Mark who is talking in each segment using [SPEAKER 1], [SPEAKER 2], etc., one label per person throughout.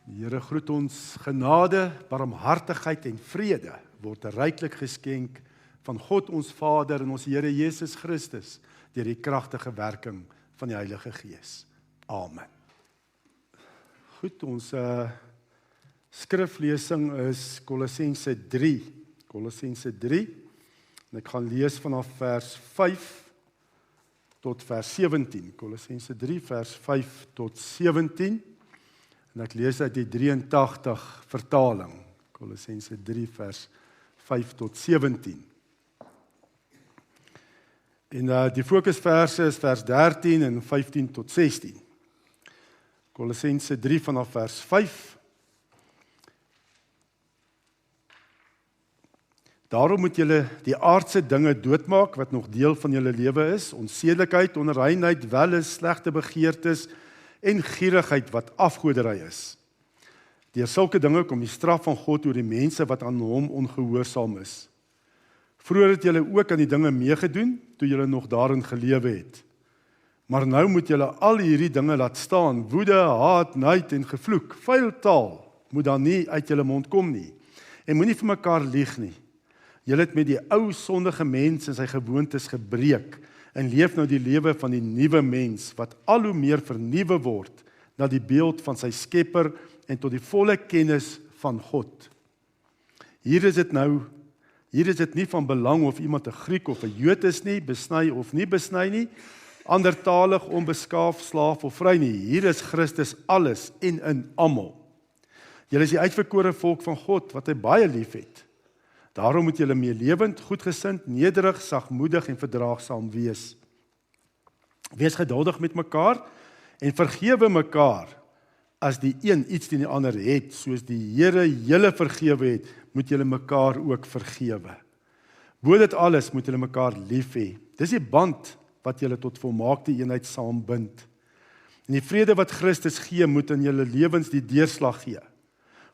[SPEAKER 1] Die Here groet ons genade, barmhartigheid en vrede word ryklik geskenk van God ons Vader en ons Here Jesus Christus deur die kragtige werking van die Heilige Gees. Amen. Goed, ons skriflesing is Kolossense 3. Kolossense 3. En ek gaan lees vanaf vers 5 tot vers 17. Kolossense 3 vers 5 tot 17. En ek lees uit die 83 vertaling. Kolossense 3 vers 5 tot 17. En die fokusverse is vers 13 en 15 tot 16. Kolossense 3 vanaf vers 5. Daarom moet julle die aardse dinge doodmaak wat nog deel van julle lewe is, onsedelikheid, onreinheid, welis, slegte begeertes en gierigheid wat afgoderry is. Deur sulke dinge kom die straf van God oor die mense wat aan hom ongehoorsaam is. Vroeger het julle ook aan die dinge meegedoen toe julle nog daarin gelewe het. Maar nou moet julle al hierdie dinge laat staan: woede, haat, nait en gevloek. Vuil taal moet dan nie uit julle mond kom nie. En moenie vir mekaar lieg nie. Julle het met die ou sondige mens en sy gewoontes gebreek en leef nou die lewe van die nuwe mens wat al hoe meer vernuwe word na die beeld van sy Skepper en tot die volle kennis van God. Hier is dit nie van belang of iemand 'n Griek of 'n Jood is nie, besny of nie besny nie, andertalig, onbeskaaf, slaaf of vry nie. Hier is Christus alles en in almal. Julle is die uitverkore volk van God wat hy baie liefhet. Daarom moet julle meelewend, goedgesind, nederig, sagmoedig en verdraagsaam wees. Wees geduldig met mekaar en vergewe mekaar as die een iets teen die ander het, soos die Here julle vergewe het, moet julle mekaar ook vergewe. Bo dit alles moet julle mekaar lief hê. Dis die band wat julle tot volmaakte eenheid saambind. En die vrede wat Christus gee, moet in julle lewens die deurslag gee.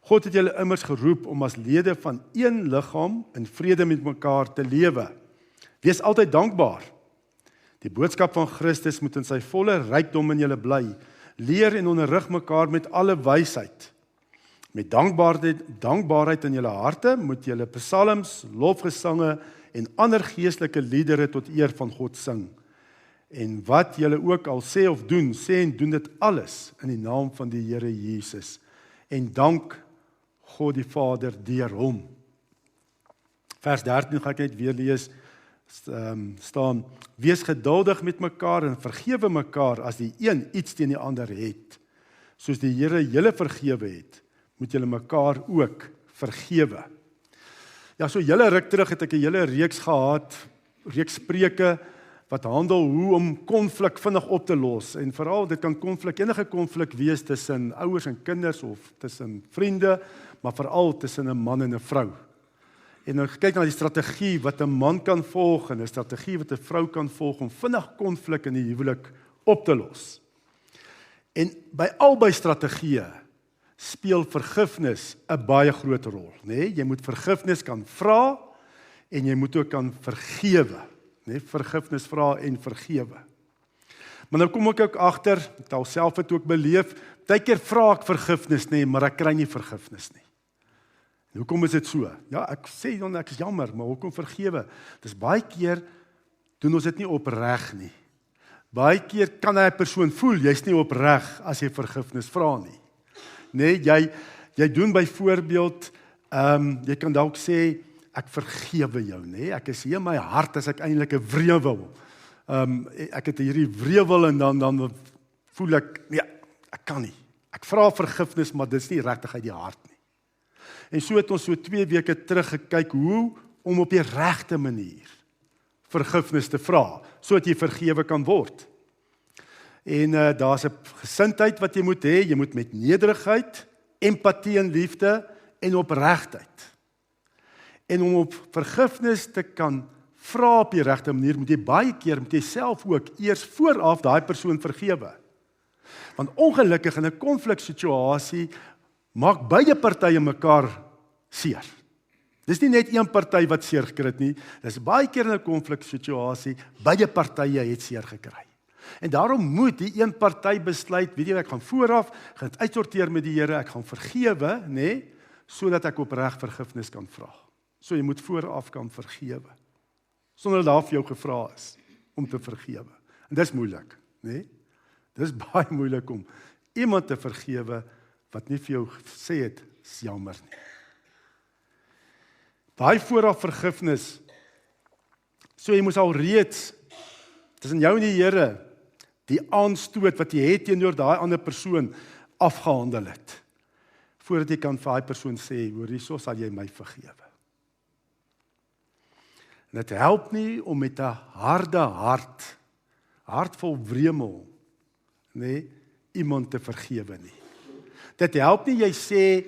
[SPEAKER 1] God het julle immers geroep om as lede van een liggaam in vrede met mekaar te lewe. Wees altyd dankbaar. Die boodskap van Christus moet in sy volle rykdom in julle bly. Leer en onderrig mekaar met alle wysheid. Met dankbaarheid in julle harte moet julle psalms, lofgesange en ander geestelike liedere tot eer van God sing. En wat julle ook al sê of doen, sê en doen dit alles in die naam van die Here Jesus. En dank God die Vader deur hom. Vers 13 gaan ek net weer lees, staan: wees geduldig met mekaar en vergewe mekaar as die een iets teen die ander het. Soos die Here julle vergewe het, moet julle mekaar ook vergewe. Ja, so julle ruk terug het ek 'n hele reeks gehad, reeks preke wat handel hoe om konflik vinnig op te los. En veral dit kan enige konflik wees tussen ouers en kinders of tussen vriende, maar veral tussen 'n man en 'n vrou. En nou kyk na die strategie wat 'n man kan volg en 'n strategie wat 'n vrou kan volg om vinnig konflik in die huwelik op te los. En by albei strategieë speel vergifnis 'n baie groot rol, né? Jy moet vergifnis kan vra en jy moet ook kan vergewe, né? Vergifnis vra en vergewe. Maar nou kom ek ook agter, ek het alself dit ook beleef, baie keer vra ek vergifnis nie, maar ek kry nie vergifnis nie. En hoekom is dit so? Ja, ek sê dan ek is jammer, maar hoekom vergewe? Dis baie keer doen ons dit nie opreg nie. Baie keer kan 'n persoon voel jy's nie opreg as jy vergifnis vra nie. Nee, jy doen byvoorbeeld, jy kan dalk sê ek vergewe jou, nee, ek is hier in my hart as ek eintlik 'n wrevel. Ek het hierdie wrevel en dan voel ek, nee, ek kan nie. Ek vra vergifnis, maar dit is nie regtig uit die hart nie. En so het ons so 2 weke terug gekyk hoe om op die regte manier vergifnis te vra, sodat jy vergewe kan word. En daar's 'n gesindheid wat jy moet hê, jy moet met nederigheid, empatie en liefde en opregtheid. En om op vergifnis te kan vra op die regte manier, moet jy baie keer met jouself ook eers vooraf daai persoon vergewe. Want ongelukkig in 'n konfliksituasie maak beide partye mekaar seer. Dis nie net een party wat seer gekry het nie, dis baie keer in 'n konfliksituasie, beide partye het seer gekry. En daarom moet die een party besluit, weet jy, ek gaan vooraf, gaan dit uitsorteer met die Here, ek gaan vergewe, nê, sodat ek opreg vergifnis kan vra. So jy moet vooraf kan vergewe, sonder dat daar vir jou gevra is om te vergewe. En dis moeilik, nê? Dis baie moeilik om iemand te vergewe wat nie vir jou gesê het, is jammer nie. Daai vooraf vergifnis, so jy moes al reeds, tussen jou en die Here, die aanstoot wat jy het teenoor daai ander persoon afgehandel het, voordat jy kan vir daai persoon sê, hoor hierso sal jy my vergewe. En dit help nie om met 'n harde hart vol wremel, nee, iemand te vergewe nie. Dit help nie jy sê,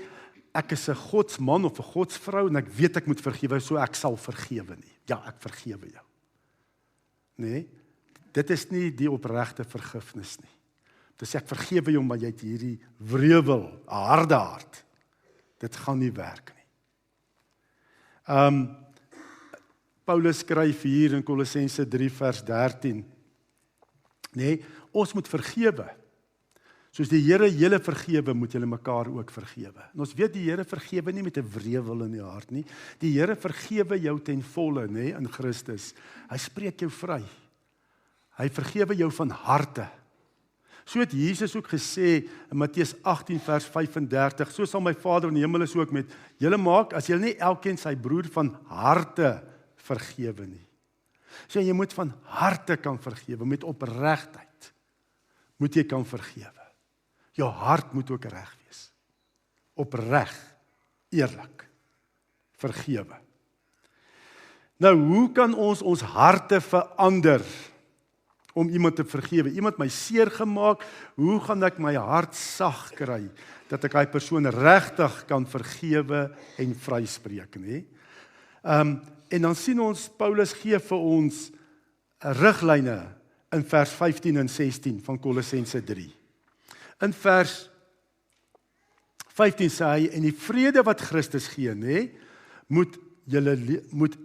[SPEAKER 1] ek is 'n godsman of 'n godsvrou en ek weet ek moet vergewe, so ek sal vergewe nie. Ja, ek vergewe jou. Nee, dit is nie die opregte vergifnis nie. Dis ek vergewe jou, maar jy het hierdie wrevel, 'n harde hart. Dit gaan nie werk nie. Paulus skryf hier in Kolossense 3 vers 13. Nee, ons moet vergewe. Soos die Here julle vergewe, moet julle mekaar ook vergewe. En ons weet die Here vergewe nie met 'n wrevel in die hart nie. Die Here vergewe jou ten volle, nê, in Christus. Hy spreek jou vry. Hy vergewe jou van harte. So het Jesus ook gesê in Matteus 18 vers 35, so sal my Vader in die hemel is ook met julle maak, as julle nie elkeen sy broer van harte vergewe nie. So jy moet van harte kan vergewe, met opregtheid moet jy kan vergewe. Jou hart moet ook reg wees. Opreg, eerlik, vergewe. Nou, hoe kan ons harte verander om iemand te vergewe? Iemand my seer gemaak, hoe gaan ek my hart sag kry, dat ek daai persoon regtig kan vergewe en vryspreek, nê? En dan sien ons, Paulus gee vir ons riglyne in vers 15 en 16 van Kolossense 3. In vers 15 sê hy, en die vrede wat Christus gee, nê, moet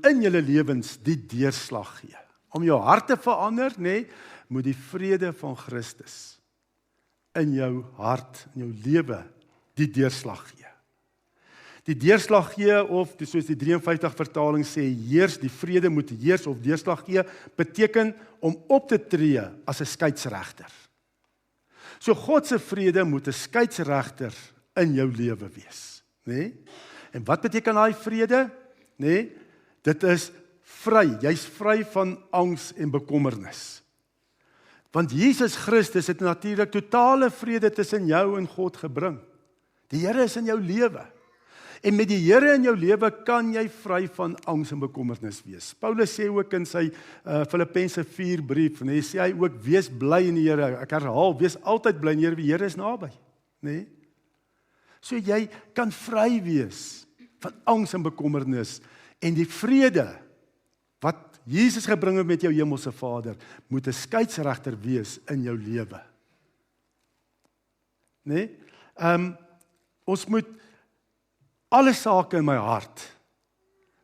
[SPEAKER 1] in julle lewens die deurslag gee. Om jou hart te verander, nê, moet die vrede van Christus in jou hart, in jou lewe, die deurslag gee. Die deurslag gee, of soos die 53 vertaling sê, heers, die vrede moet heers of deurslag gee, beteken om op te tree as 'n skeidsregter. So God se vrede moet 'n skeidsregter in jou lewe wees, nê? En wat beteken daai vrede? Nê? Dit is vry. Jy's vry van angs en bekommernis. Want Jesus Christus het natuurlik totale vrede tussen jou en God gebring. Die Here is in jou lewe. En met die Here in jou lewe kan jy vry van angs en bekommernis wees. Paulus sê ook in sy Filippense 4 brief, nê, sê hy ook, wees bly in die Here. Ek herhaal, wees altyd bly in die Here, die Here is naby, nê? So jy kan vry wees van angs en bekommernis, en die vrede wat Jesus gebring het met jou hemelse Vader, moet 'n skeidsregter wees in jou lewe. Nê? Ons moet alle sake in my hart,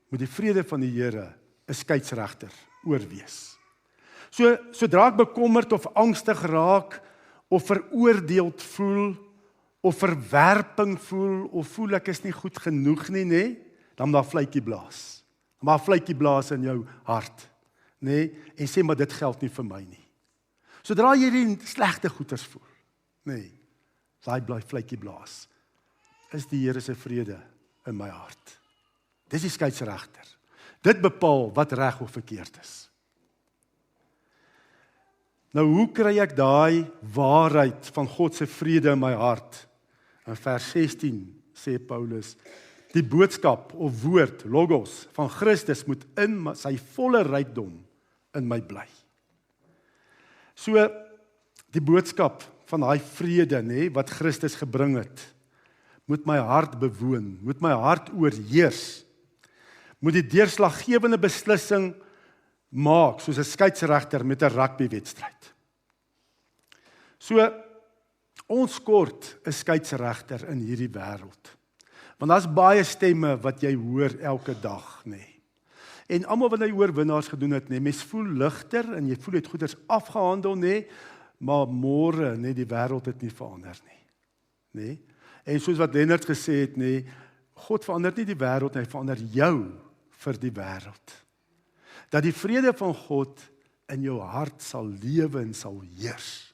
[SPEAKER 1] moet die vrede van die Here 'n skeidsregter oorwees. So, sodra ek bekommerd of angstig raak, of veroordeeld voel, of verwerping voel, of voel ek is nie goed genoeg nie, nê, dan daar vletjie blaas. Maar vletjie blaas in jou hart, nê, en sê maar dit geld nie vir my nie. Sodra jy die slegte goeters voel, nê, daai bly vletjie blaas, is die Here se vrede in my hart. Dis die skeidsregter. Dit bepaal wat reg of verkeerd is. Nou, hoe kry ek daai waarheid van God se vrede in my hart? In vers 16 sê Paulus, die boodskap of woord, logos, van Christus moet in sy volle rykdom in my bly. So, die boodskap van daai vrede, nê, wat Christus gebring het, moet my hart bewoon, moet my hart oorheers, moet die deurslaggewende beslissing maak, soos 'n skeidsregter met 'n rugbywedstryd. So, ons kort 'n skeidsregter in hierdie wêreld. Want daar's baie stemme wat jy hoor elke dag, nê. En almal wat die oorwinnaars gedoen het, nee, mens voel ligter en jy voel dit goeders afgehandel, nee, maar môre, nee, die wêreld het nie verander nie. Nee. En soos wat Lennard gesê het, nee, God verander nie die wêreld, hy verander jou vir die wêreld. Dat die vrede van God in jou hart sal lewe en sal heers.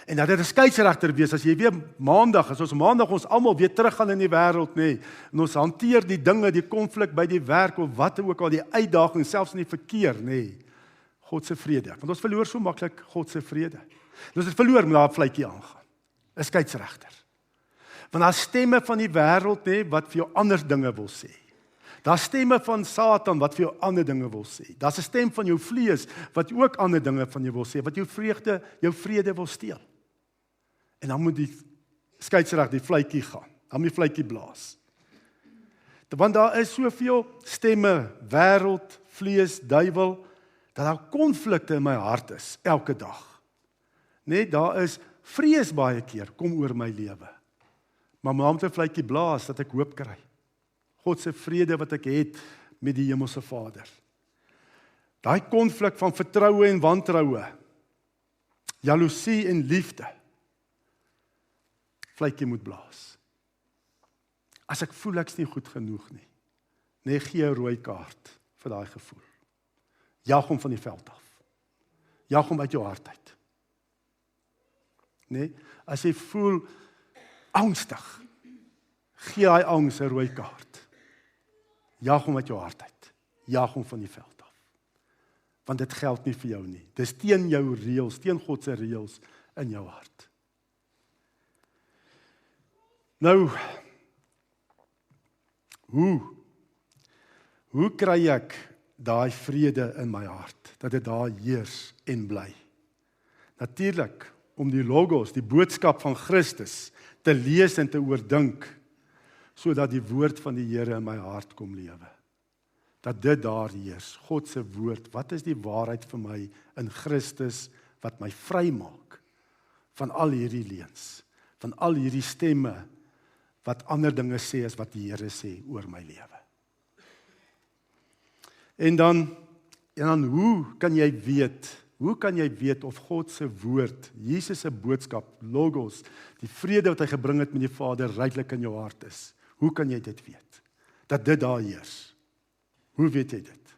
[SPEAKER 1] En dat dit 'n skeieregter wees as jy weer maandag, as ons maandag ons almal weer teruggaan in die wêreld, nê. En ons hanteer die dinge, die konflik by die werk of wat ook al, die uitdaging selfs in die verkeer, nê. God se vrede. Want ons verloor so maklik God se vrede. En ons het verloor met daai vletjie aangaan. 'n Skeieregter. Want daar stemme van die wêreld, nê, wat vir jou ander dinge wil sê. Daar's stemme van Satan wat vir jou ander dinge wil sê. Daar's 'n stem van jou vlees wat ook ander dinge van jou wil sê, wat jou vrede wil steel. En dan moet die skeieregter die fluitjie gaan. Dan moet die fluitjie blaas. Want daar is soveel stemme, wêreld, vlees, duiwel, dat daar konflikte in my hart is elke dag. Net daar is vrees baie keer kom oor my lewe. Maar moet 'n fluitjie blaas dat ek hoop kry. God se vrede wat ek het met die Hemelse Vader. Daai konflik van vertroue en wantroue, jaloesie en liefde. Fluitjie moet blaas. As ek voel ek's nie goed genoeg nie, nee, gee 'n rooi kaart vir daai gevoel. Jag hom van die veld af. Jag hom uit jou hart uit. Nee, as jy voel angstig, gee daai angs 'n rooi kaart. Jag hom uit jou hart uit. Jag hom van die veld af. Want dit geld nie vir jou nie. Dis teen jou reëls, teen God se reëls in jou hart. Nou, hoe kry ek daai vrede in my hart, dat dit daar heers en bly? Natuurlik, om die logos, die boodskap van Christus, te lees en te oordink, sodat die woord van die Here in my hart kom lewe. Dat dit daar heers, God se woord, wat is die waarheid vir my in Christus, wat my vry maak van al hierdie leuns, van al hierdie stemme, wat ander dinge sê as wat die Here sê oor my lewe. En dan hoe kan jy weet of God se woord, Jesus se boodskap, logos, die vrede wat hy gebring het met die Vader ryklik in jou hart is? Hoe kan jy dit weet? Dat dit daar heers. Hoe weet jy dit?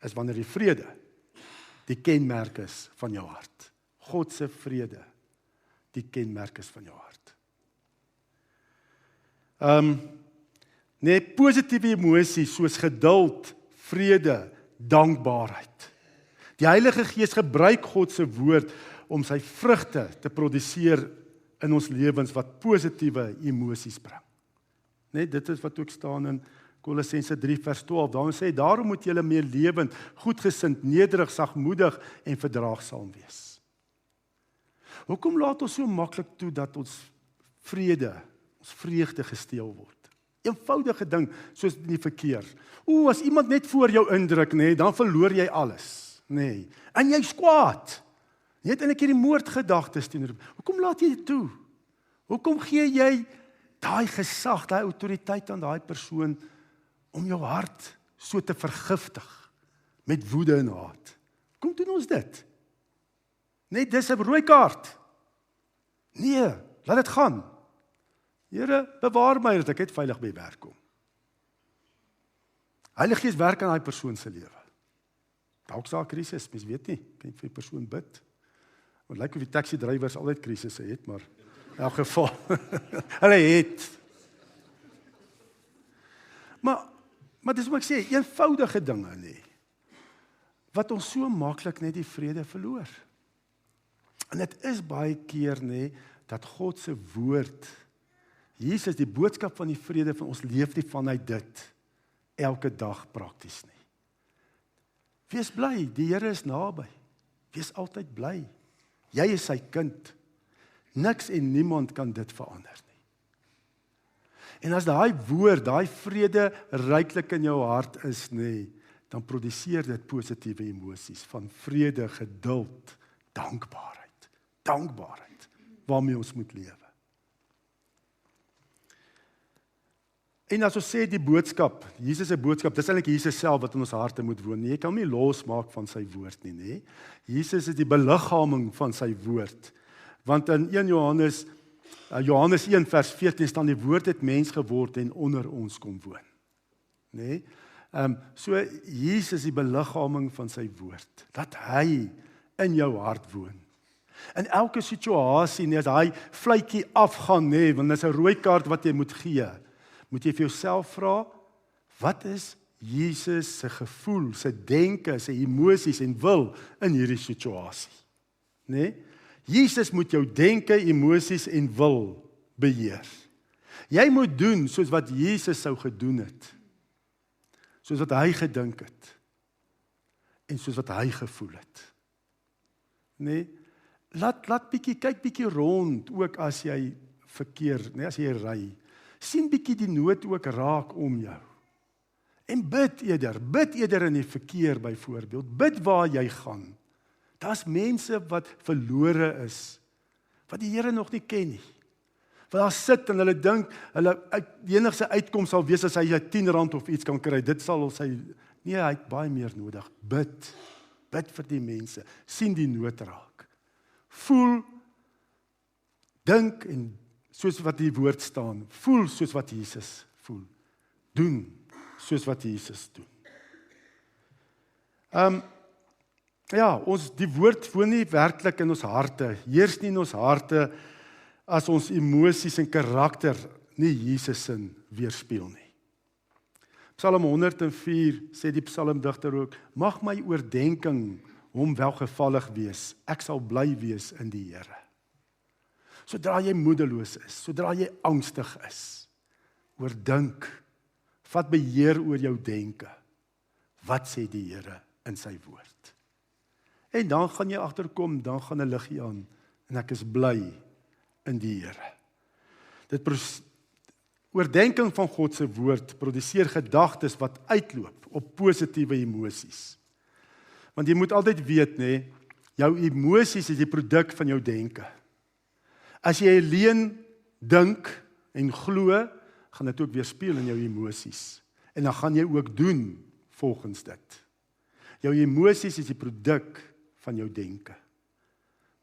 [SPEAKER 1] Is wanneer die vrede die kenmerk is van jou hart. God se vrede die kenmerk is van jou hart. Positiewe emosies soos geduld, vrede, dankbaarheid. Die Heilige Gees gebruik God se woord om sy vrugte te produseer in ons lewens wat positiewe emosies bring. Dit is wat ook staan in Kolossense 3 vers 12. Daarom sê hy, daarom moet julle meer lewend, goedgesind, nederig, sagmoedig en verdraagsaam wees. Hoekom laat ons so maklik toe dat ons vreugde gesteel word? Eenvoudige ding, soos in die verkeer. As iemand net voor jou indruk, dan verloor jy alles. En jy's kwaad. Jy het eintlik hierdie moordgedagtes teenoor. Hoekom laat jy dit toe? Hoekom gee jy daai gesag, daai autoriteit aan daai persoon om jou hart so te vergiftig met woede en haat? Kom doen ons dit? Dis 'n rooi kaart. Laat dit gaan. Here, bewaar my dat ek net veilig by werk kom. Heilige Gees werk aan daai persoon se lewe. Dalk is daar 'n krisis, mens weet nie, kan jy vir die persoon bid. Want lyk of die taxi drywers altyd krisisse het, maar in elk geval, hulle het. Maar dis wat ek sê, eenvoudige dinge wat ons so maklik net die vrede verloor. En dit is baie keer dat God se woord, Jesus, die boodskap van die vrede van ons leef nie vanuit dit elke dag prakties nie. Wees bly, die Here is naby. Wees altyd bly. Jy is sy kind. Niks en niemand kan dit verander nie. En as daai woord, daai vrede ryklik in jou hart is, dan produseer dit positiewe emosies van vrede, geduld, dankbaarheid waarmee ons moet lewe. En as ons sê die boodskap, Jesus se boodskap, dis eintlik Jesus self wat in ons harte moet woon. Jy kan hom nie losmaak van sy woord nie, nê? Jesus is die beliggaaming van sy woord. Want in 1 Johannes 1 vers 14 staan die woord het mens geword en onder ons kom woon. Nê? So Jesus is die beliggaaming van sy woord. Dat hy in jou hart woon. In elke situasie, as hy vletjie afgaan, nê, want dis 'n rooi kaart wat jy moet gee. Moet jy vir jouself vra, wat is Jesus se gevoel, sy denke, sy emosies en wil in hierdie situasie? Nê? Jesus moet jou denke, emosies en wil beheer. Jy moet doen soos wat Jesus sou gedoen het. Soos wat hy gedink het. En soos wat hy gevoel het. Nê? Kyk bietjie rond, ook as jy verkeer, as jy ry. Sien bietjie die nood ook raak om jou. En bid eerder in die verkeer byvoorbeeld. Bid waar jy gaan. Daar's mense wat verlore is, wat die Here nog nie ken nie. Wat daar sit en hulle dink, die enigste uitkoms sal wees as hy R10 of iets kan kry. Dit sal hy het baie meer nodig. Bid vir die mense. Sien die nood raak. Voel, dink en soos wat die woord staan. Voel soos wat Jesus voel. Doen soos wat Jesus doen. Die woord woon nie werklik in ons harte, heers nie in ons harte as ons emosies en karakter nie Jesus se weerspieël nie. Psalm 104 sê die psalmdigter ook, mag my oordenking hom welgevallig wees, ek sal bly wees in die Here. Sodra jy moedeloos is, sodra jy angstig is, oordink, vat beheer oor jou denke. Wat sê die Here in sy woord? En dan gaan jy agterkom, dan gaan 'n liggie aan, en ek is bly in die Here. Oordenking van God se woord produseer gedagtes wat uitloop op positiewe emosies. Want jy moet altyd weet, jou emosies is die produk van jou denke. As jy alleen dink en glo, gaan dit ook weerspieël in jou emosies. En dan gaan jy ook doen volgens dit. Jou emosies is die produk van jou denke.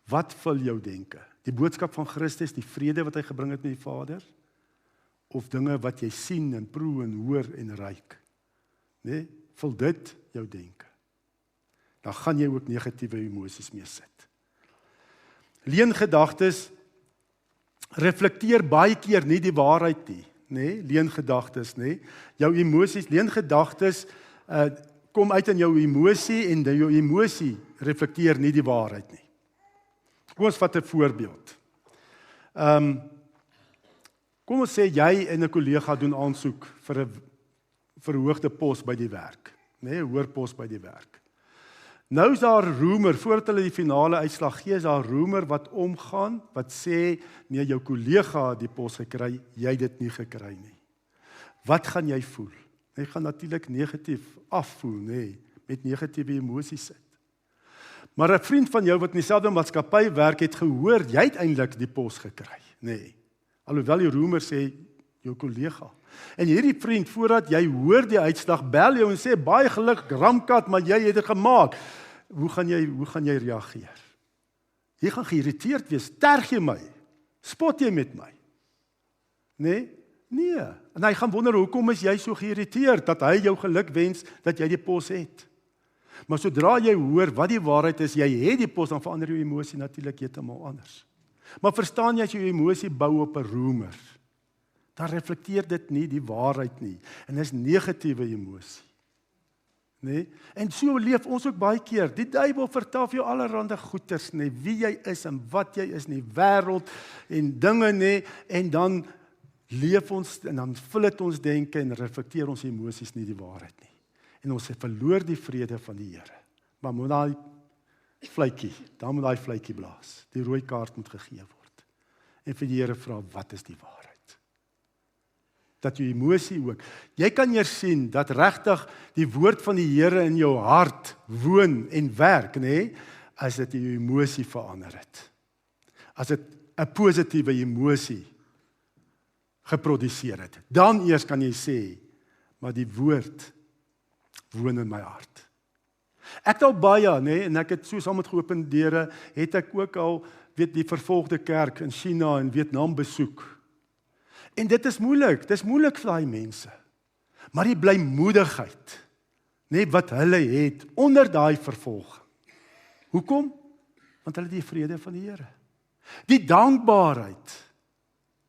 [SPEAKER 1] Wat vul jou denke? Die boodskap van Christus, die vrede wat hy gebring het met die Vader? Of dinge wat jy sien en proe en hoor en ruik? Vul dit jou denke. Dan gaan jy ook negatiewe emosies mee sit. Leengedagtes reflekteer baie keer nie die waarheid nie, leengedagtes, jou emosies, leengedagtes kom uit in jou emosie en jou emosie reflekteer nie die waarheid nie. Kom ons vat 'n voorbeeld. Kom ons sê jy en 'n kollega doen aansoek vir 'n verhoogde pos by die werk, 'n hoër pos by die werk. Nou is daar 'n roemer, voordat hulle die finale uitslag gee, is daar 'n roemer wat omgaan, wat sê, nee, jou kollega het die pos gekry, jy het dit nie gekry nie. Wat gaan jy voel? Jy gaan natuurlik negatief afvoel, met negatiewe emosies sit. Maar 'n vriend van jou wat in dieselfde maatskappy werk, het gehoor, jy het eintlik die pos gekry, Alhoewel die roemer sê, jou kollega. En hierdie vriend, voordat jy hoor die uitslag, bel jou en sê, baie geluk, ramkat, maar jy het dit gemaak. Hoe gaan jy reageer? Jy gaan geïrriteerd wees, terg jy my? Spot jy met my? Nee. En hy gaan wonder, hoekom is jy so geïrriteerd, dat hy jou geluk wens, dat jy die pos het. Maar sodra jy hoor wat die waarheid is, jy het die pos, dan verander jou emosie natuurlik heeltemal anders. Maar verstaan jy as jou emosie bou op 'n roemer, dan reflekteer dit nie die waarheid nie. En dis negatiewe emosie. En so leef ons ook baie keer. Die duiwel vertel vir jou allerhande goeters, wie jy is en wat jy is in die wêreld en dinge, en dan leef ons en dan vul dit ons denke en reflekteer ons emosies nie die waarheid nie. En ons verloor die vrede van die Here. Maar moet daai vletjie blaas. Die rooi kaart moet gegee word. En vir die Here vra, wat is die waarheid? Dat jou emosie ook. Jy kan eers sien dat regtig die woord van die Here in jou hart woon en werk, as dit jou emosie verander het. As dit 'n positiewe emosie geproduseer het. Dan eers kan jy sê, maar die woord woon in my hart. Ek het al baie, en ek het so saam met geopende deure, het ek ook al, die vervolgde kerk in China en Vietnam besoek. En dit is moeilik vir daai mense. Maar die blymoedigheid, wat hulle het onder daai vervolging. Hoekom? Want hulle het die vrede van die Here. Die dankbaarheid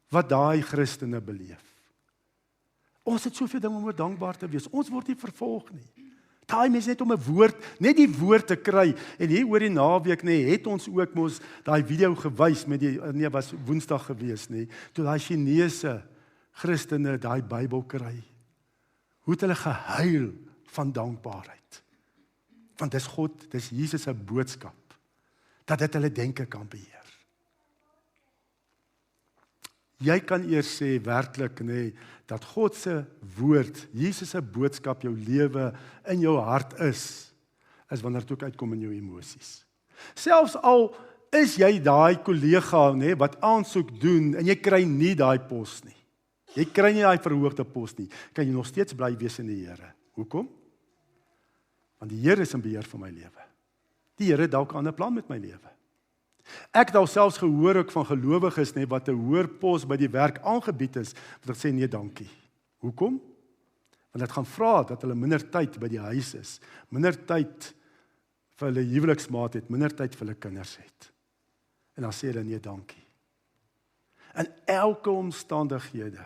[SPEAKER 1] wat daai Christene beleef. Ons het soveel dinge om oor dankbaar te wees. Ons word nie vervolg nie. Daai mense net om 'n woord, net die woord te kry. En hier oor die naweek, het ons ook mos daai video gewys met die was Woensdag gewees, toe daai Chinese Christene daai Bybel kry. Hoe het hulle gehuil van dankbaarheid? Want dis God, dis Jesus se boodskap, dat dit hulle denke kan beheer. Jy kan eers sê werklik, dat God se woord, Jesus se boodskap jou lewe in jou hart is wanneer dit ook uitkom in jou emosies. Selfs al is jy daai kollega, wat aansoek doen en jy kry nie daai pos nie. Jy kry nie daai verhoogde pos nie, kan jy nog steeds bly wees in die Here. Hoekom? Want die Here is in beheer van my lewe. Die Here het dalk 'n ander plan met my lewe. Ek het al selfs gehoor ook van gelowiges, wat 'n hoër pos by die werk aangebied is, wat ek sê nee, dankie. Hoekom? Want dit gaan vra dat hulle minder tyd by die huis is, minder tyd vir hulle huweliksmaat het, minder tyd vir hulle kinders het. En dan sê hulle nee, dankie. In elke omstandighede,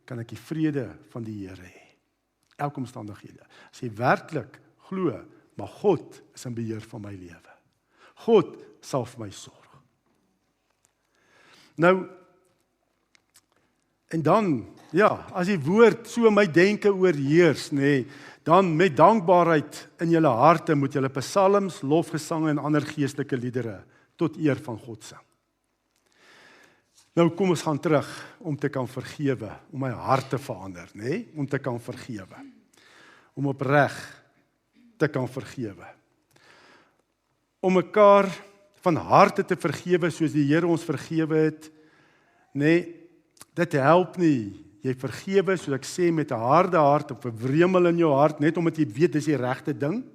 [SPEAKER 1] kan ek die vrede van die Here hê. Elke omstandighede. As jy werklik glo, maar God is in beheer van my lewe. God sal vir my sorg. Nou, en dan, as die woord so my denke oorheers, dan met dankbaarheid in julle harte moet julle psalms, lofgesange en ander geestelike liedere tot eer van God sing. Nou kom ons gaan terug om te kan vergewe, om my hart te verander, om te kan vergewe. Om opreg te kan vergewe. Om mekaar van harte te vergewe soos die Here ons vergewe het, dit help nie. Jy vergewe, soos ek sê, met 'n harde hart of 'n wremel in jou hart, net omdat jy weet dis die regte ding.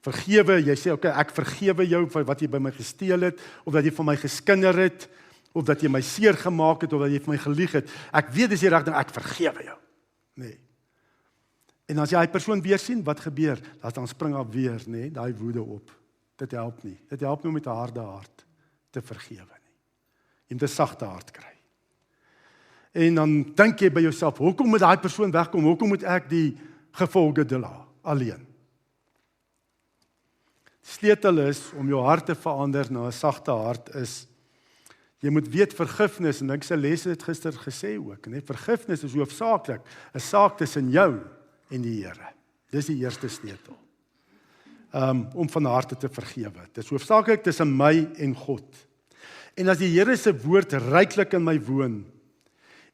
[SPEAKER 1] Vergewe, jy sê, okay, ek vergewe jou vir wat jy by my gesteel het, of dat jy van my geskinder het, of dat jy my seer gemaak het, of dat jy vir my gelieg het. Ek weet dis die regte ding, ek vergewe jou. En as jy die persoon weer sien, wat gebeur? Dan spring op weer, daai woede op. Dit help nie. Dit help nie om met 'n harde hart te vergewe nie. Jy moet 'n sagte hart kry. En dan dink jy by jouself, hoekom moet daai persoon wegkom? Hoekom moet ek die gevolge dra alleen? Sleutel is om jou hart te verander na 'n sagte hart is, jy moet weet vergifnis, en ek se les het gister gesê ook, vergifnis is hoofsaaklik 'n saak tussen jou en die Here. Dis die eerste sleutel. Om van harte te vergewe. Dit is hoofsaaklik tussen my en God. En as die Here se woord ryklik in my woon,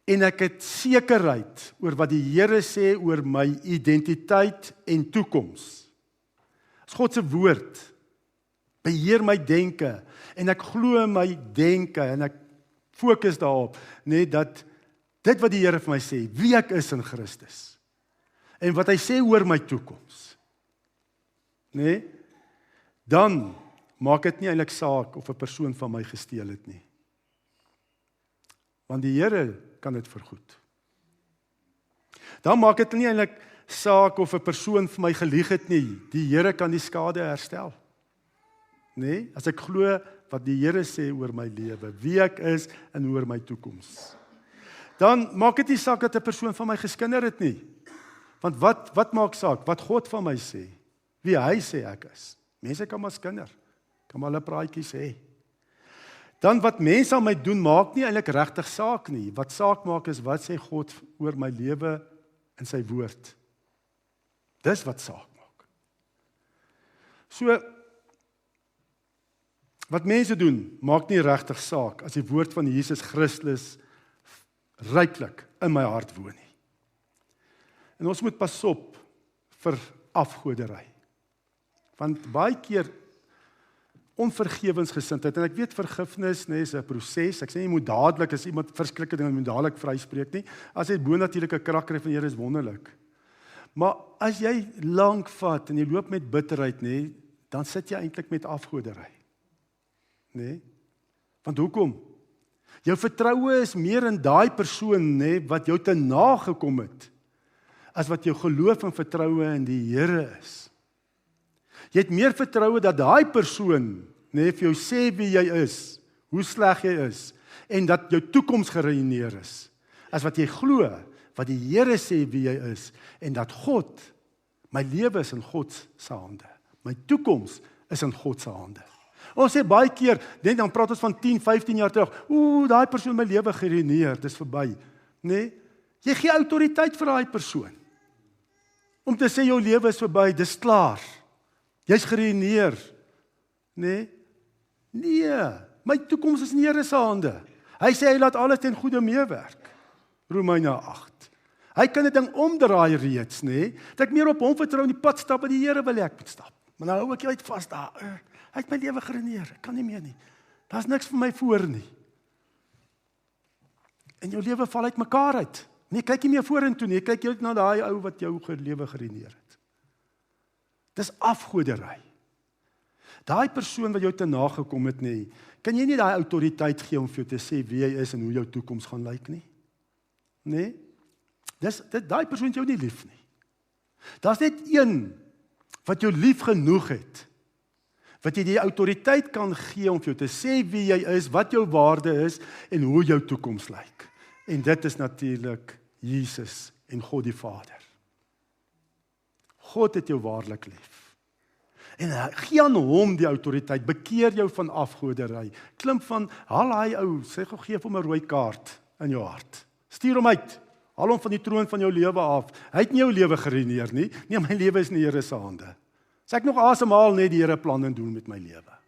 [SPEAKER 1] en ek het sekerheid oor wat die Here sê oor my identiteit en toekoms. As God se woord beheer my denke, en ek glo in my denke, en ek fokus daarop, dat dit wat die Here vir my sê, wie ek is in Christus, en wat hy sê oor my toekoms, dan maak dit nie eintlik saak of 'n persoon van my gesteel het nie. Want die Here kan dit vergoed. Dan maak dit nie eintlik saak of 'n persoon vir my gelieg het nie. Die Here kan die skade herstel. As ek glo wat die Here sê oor my lewe, wie ek is en oor my toekoms. Dan maak dit nie saak dat 'n persoon van my geskinder het nie. Want wat maak saak? Wat God van my sê, wie hy sê ek is. Mense kan maar skinder, kan maar hulle praatjies hê. Dan wat mense aan my doen, maak nie eintlik regtig saak nie. Wat saak maak is, wat sê God oor my lewe in sy woord. Dis wat saak maak. So, wat mense doen, maak nie regtig saak, as die woord van Jesus Christus ryklik in my hart woon nie. En ons moet pas op vir afgoderry. Want baie keer onvergewensgesindheid. En ek weet vergifnis is 'n proses. Ek sê jy moet dadelik as iemand verskriklike dinge moet dadelik vryspreek nie. As jy bonatuurlike krag kry van die Here is wonderlik. Maar as jy lank vat en jy loop met bitterheid, nê, dan sit jy eintlik met afgoderry. Nê? Want hoekom? Jou vertroue is meer in daai persoon, nê, wat jou te nagekom het, as wat jou geloof en vertroue in die Here is. Jy het meer vertroue dat daai persoon, nê, vir jou sê wie jy is, hoe sleg jy is, en dat jou toekoms geruïneer is, as wat jy glo, wat die Here sê wie jy is, en dat God, my lewe is in God se hande. My toekoms is in God se hande. Ons sê baie keer, net dan praat ons van 10, 15 jaar terug, daai persoon my lewe geruïneer, dis verby. Nee, jy gee autoriteit vir daai persoon. Om te sê jou lewe is verby, dis klaar. Jy's geruïneer. Nee, my toekoms is in die Here se hande. Hy sê hy laat alles ten goeie meewerk. Romeine 8. Hy kan dit ding omdraai reeds, nê? Dat ek meer op hom vertrou in die pad stap wat die Here wil ek moet stap. Maar nou hou ek uit vas daar. Hy het my lewe geruïneer. Ek kan nie meer nie. Daar's niks vir my voor nie. En jou lewe val uit mekaar uit. Nee, kyk nie meer vorentoe nie. Kyk jy na daai ou wat jou lewe geruïneer het. Dis afgoderry. Daai persoon wat jou te nagekom het, nê, kan jy nie daai autoriteit gee om vir jou te sê wie jy is en hoe jou toekoms gaan lyk nie. Nee? Daai persoon het jou nie lief nie. Daar's net een wat jou lief genoeg het, wat jy die autoriteit kan gee om vir jou te sê wie jy is, wat jou waarde is en hoe jou toekoms lyk. En dit is natuurlik Jesus en God die Vader. God het jou waarlik lief. En gee aan hom die autoriteit, bekeer jou van afgoderry. Klim van, haal hy ou, sê gou gee hom 'n rooi kaart in jou hart. Stuur hom uit. Haal hom van die troon van jou lewe af. Hy het nie jou lewe geruïneer nie. Nee, my lewe is in die Here se hande. As ek nog asemhaal, net die Here plan en doen met my lewe.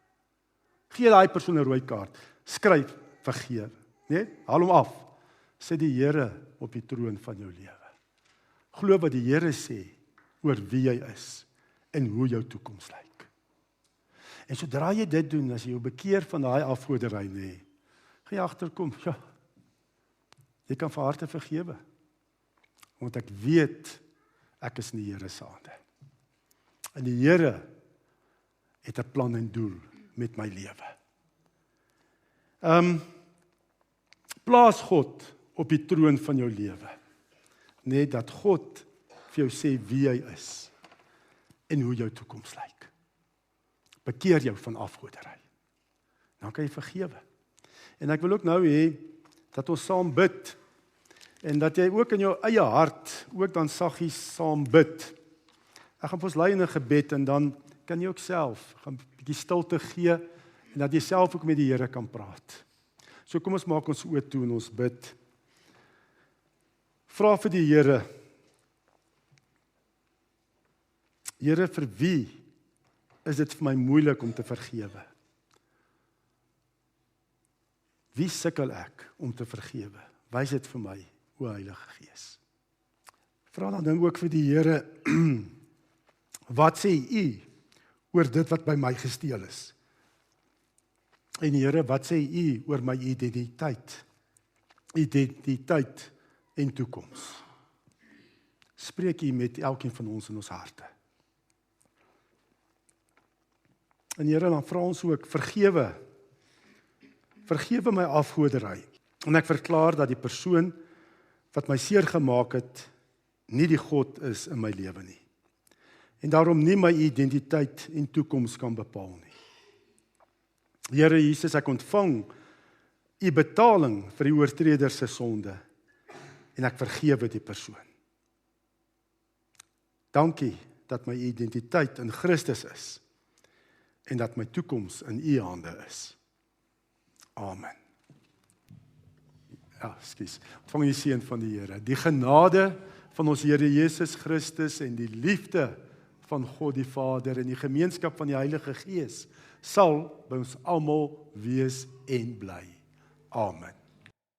[SPEAKER 1] Gee daai persoon 'n rooi kaart. Skryf, vergeef. Nee, haal hom af. Sit die Here op die troon van jou lewe. Glo wat die Here sê oor wie jy is en hoe jou toekoms lyk. En sodra jy dit doen, as jy jou bekeer van daai afgoderry, nê, gaan jy agterkom, ja, jy kan van harte vergewe. Want ek weet, ek is in die Here se hande. En die Here het 'n plan en doel met my lewe. Plaas God op die troon van jou lewe. Net dat God vir jou sê wie hy is en hoe jou toekoms lyk. Bekeer jou van afgoderry. Dan kan jy vergewe. En ek wil ook nou hê dat ons saam bid en dat jy ook in jou eie hart ook dan saggies saam bid. Ek gaan vir ons lei in 'n gebed en dan kan jy ook self gaan 'n bietjie stilte gee en dat jy self ook met die Here kan praat. So kom ons maak ons oë toe en ons bid. Vra vir die Here. Here, vir wie is dit vir my moeilik om te vergewe? Wie sukkel ek om te vergewe? Wys dit vir my, o Heilige Gees. Vra dan ding ook vir die Here, wat sê U oor dit wat by my gesteel is? En Here, wat sê U oor my identiteit en toekoms? Spreek U met elkeen van ons in ons harte. En Here, dan vra ons ook, vergewe my afgoderry. En ek verklaar dat die persoon wat my seer gemaak het, nie die God is in my lewe nie. En daarom nie my identiteit en toekoms kan bepaal nie. Here Jesus, ek ontvang U betaling vir die oortreder se sonde en ek vergewe die persoon. Dankie dat my identiteit in Christus is en dat my toekoms in U hande is. Amen. Ja, skus. Ontvang die seën van die Here. Die genade van ons Here Jesus Christus en die liefde van God die Vader en die gemeenskap van die Heilige Gees sal by ons almal wees en bly. Amen.